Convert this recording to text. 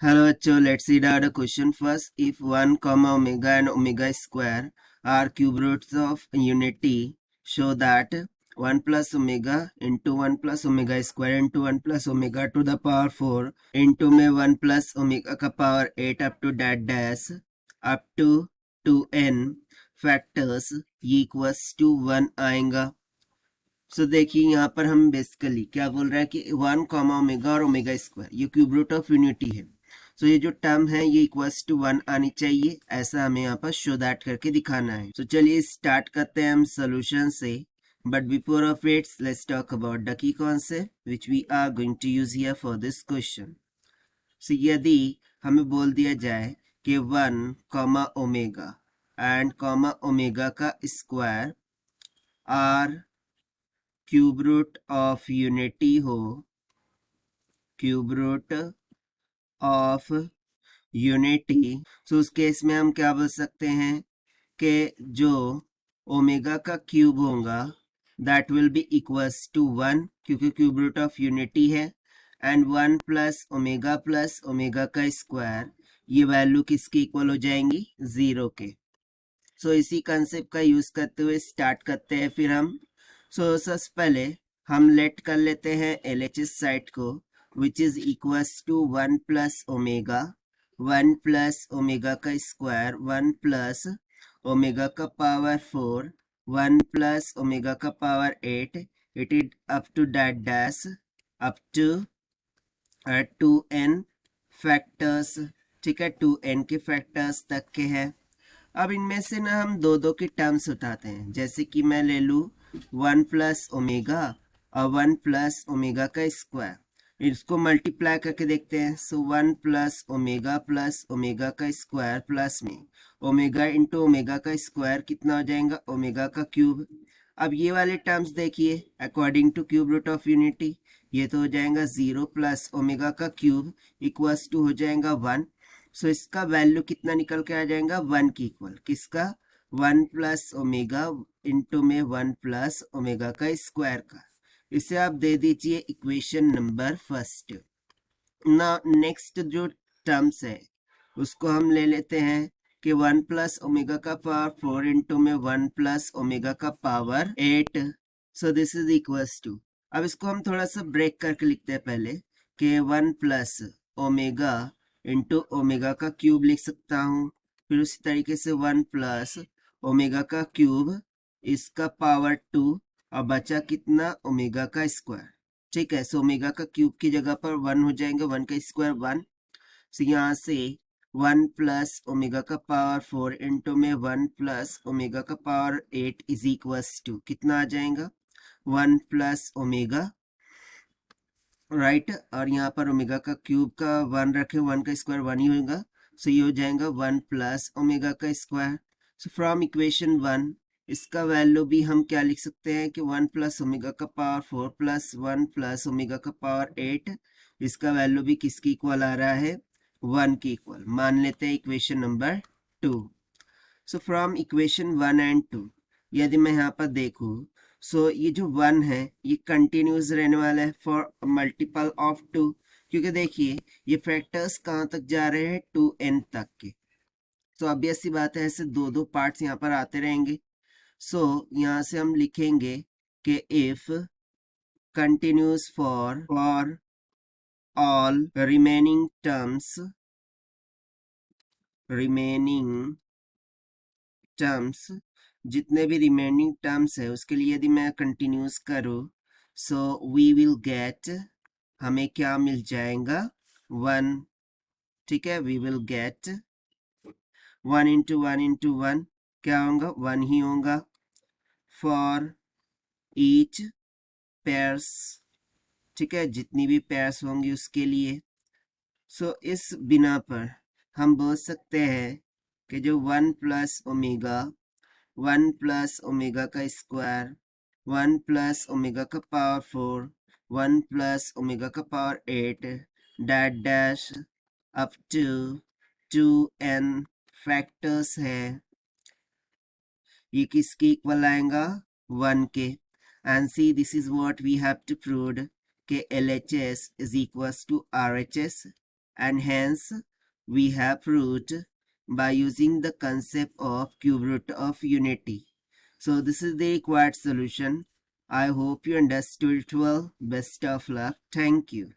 Hello, bachcho, let's see the question first. If 1 comma omega and omega square are cube roots of unity, show that 1 plus omega into 1 plus omega square into 1 plus omega to the power 4 into में 1 plus omega का power 8 up to that dash up to 2n factors equals to 1 आएगा. सो देखिए यहाँ पर हम basically क्या बोल रहा है कि 1 कॉमा ओमेगा और ओमेगा स्क्वायर ये क्यूब रूट ऑफ यूनिटी है. सो ये जो टर्म है ये इक्वल्स टू 1 आनी चाहिए, ऐसा हमें यहाँ पर शो दैट करके दिखाना है. सो चलिए स्टार्ट करते हैं हम सोल्यूशन से. But before of its let's talk about the key concept which we are going to use here for this question. So यदि हमें बोल दिया जाए कि 1 comma omega and comma omega का square or cube root of unity हो, cube root of unity, तो उस केस में हम क्या बोल सकते हैं कि जो ओमेगा का क्यूब होगा that will be equals to 1 क्योंकि क्यूब रूट ऑफ यूनिटी है, एंड 1 प्लस ओमेगा का स्क्वायर ये वैल्यू किसकी इक्वल हो जाएंगी 0 के. सो इसी कंसेप्ट का यूज करते हुए स्टार्ट करते हैं फिर हम. सबसे पहले हम लेट कर लेते हैं LHS साइड को which is equals to 1 plus omega का स्क्वायर 1 प्लस ओमेगा का पावर 4 1 प्लस ओमेगा का power 8 it is up to that dash up to 2n factors. ठीक है, 2n के फैक्टर्स तक के हैं. अब इनमें से ना हम दो की टर्म्स उठाते हैं, जैसे कि मैं ले लूँ 1 प्लस ओमेगा और 1 प्लस ओमेगा का स्क्वायर, इसको मल्टीप्लाई करके देखते हैं. सो 1 प्लस ओमेगा का स्क्वायर प्लस में ओमेगा इंटू ओमेगा का स्क्वायर कितना हो जाएगा ओमेगा का क्यूब. अब ये वाले टर्म्स देखिए according to cube root of unity ये तो हो जाएगा 0 प्लस ओमेगा का क्यूब इक्वल्स टू हो जाएगा 1. सो इसका वैल्यू कितना निकल के आ जाएगा 1 की इक्वल. किसका 1 प्लस ओमेगा इंटू में 1 प्लस ओमेगा का स्क्वायर का. इसे आप दे दीजिए इक्वेशन नंबर फर्स्ट. ना नेक्स्ट जो टर्म्स है उसको हम ले लेते हैं कि 1 प्लस ओमेगा का पावर 4 इंटू में 1 प्लस ओमेगा का power 8. So this is equals to, अब इसको हम थोड़ा सा ब्रेक करके लिखते हैं पहले कि 1 प्लस ओमेगा इंटू ओमेगा का क्यूब लिख सकता हूँ. फिर उसी तरीके से 1 प्लस ओमेगा का क्यूब इसका पावर 2 और बचा कितना ओमेगा का स्क्वायर. ठीक है, सो ओमेगा का क्यूब की जगह पर 1 हो जाएंगे, 1 का स्क्वायर 1. सो यहाँ से 1 प्लस ओमेगा का पावर 4 इंटू में 1 प्लस ओमेगा का पावर 8 इज इक्वल्स टू कितना आ जाएगा 1 प्लस ओमेगा राइट. और यहाँ पर ओमेगा का क्यूब का 1 रखे, 1 का स्क्वायर 1 ही होगा. सो ये हो जाएगा 1 प्लस ओमेगा का स्क्वायर. सो फ्रॉम इक्वेशन 1 इसका वैल्यू भी हम क्या लिख सकते हैं कि 1 प्लस ओमेगा का पावर 4 प्लस 1 प्लस ओमेगा का पावर 8 इसका वैल्यू भी किसकी इक्वल आ रहा है 1 की इक्वल. मान लेते हैं equation number 2. So from equation 1 and 2 यदि मैं यहाँ पर देखूँ सो ये जो 1 है ये कंटिन्यूस रहने वाला है फॉर मल्टीपल ऑफ 2, क्योंकि देखिए ये फैक्टर्स कहाँ तक जा रहे हैं 2n तक के. तो ऑब्वियस सी बात है ऐसे दो पार्ट्स यहाँ पर आते रहेंगे. सो यहाँ से हम लिखेंगे कि if continuous for all remaining terms जितने भी रिमेनिंग टर्म्स है उसके लिए यदि मैं कंटिन्यूस करूँ सो वी विल गेट, हमें क्या मिल जाएगा 1. ठीक है, वी विल गेट 1 इंटू 1 क्या होगा 1 ही होगा फॉर ईच पेयर्स. ठीक है, जितनी भी पेयर्स होंगी उसके लिए. सो इस बिना पर हम बोल सकते हैं कि जो 1 प्लस ओमेगा का स्क्वायर 1 प्लस ओमेगा का पावर 4 1 प्लस ओमेगा का power 8 that dash up to 2n factors है, ये किसके इक्वल आएगा 1 के. And see this is what we have to prove कि LHS is equals to RHS and hence we have proved by using the concept of cube root of unity. So this is the required solution. I hope you understood it well. Best of luck. Thank you.